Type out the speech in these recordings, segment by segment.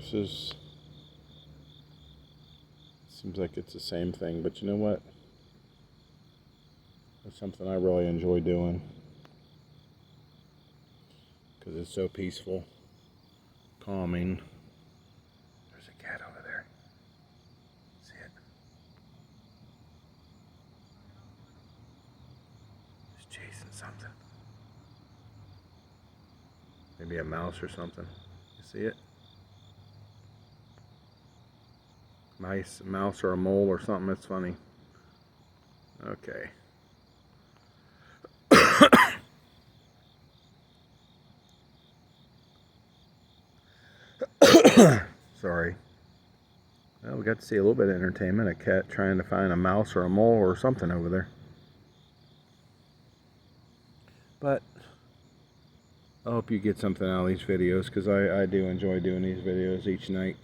This is, seems like it's the same thing, but you know what? It's something I really enjoy doing because it's so peaceful, calming. There's a cat over there. See it? It's chasing something. Maybe a mouse or something. You see it? Mouse or a mole or something. It's funny. Okay. Sorry. Well, we got to see a little bit of entertainment. A cat trying to find a mouse or a mole or something over there. But I hope you get something out of these videos, because I do enjoy doing these videos each night.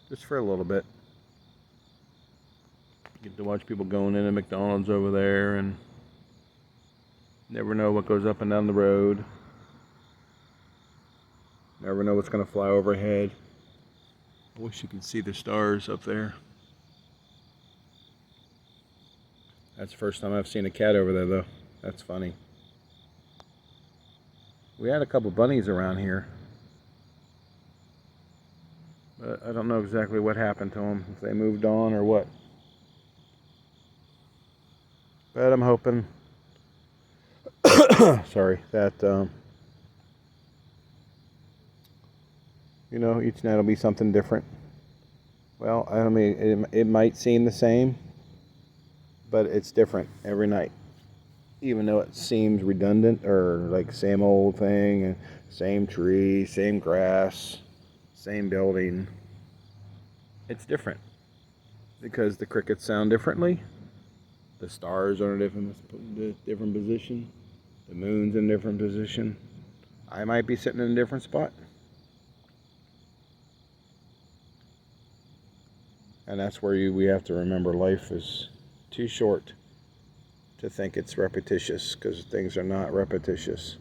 Just for a little bit. You get to watch people going into McDonald's over there, and never know what goes up and down the road. Never know what's going to fly overhead. I wish you could see the stars up there. That's the first time I've seen a cat over there, though. That's funny. We had a couple bunnies around here, but I don't know exactly what happened to them, if they moved on or what. But I'm hoping, sorry, that, you know, each night will be something different. Well, I mean, it might seem the same, but it's different every night. Even though it seems redundant, or like same old thing, and same tree, same grass, same building, it's different because the crickets sound differently, the stars are in a different position, the moon's in a different position, I might be sitting in a different spot, and that's where we have to remember life is too short to think it's repetitious, because things are not repetitious.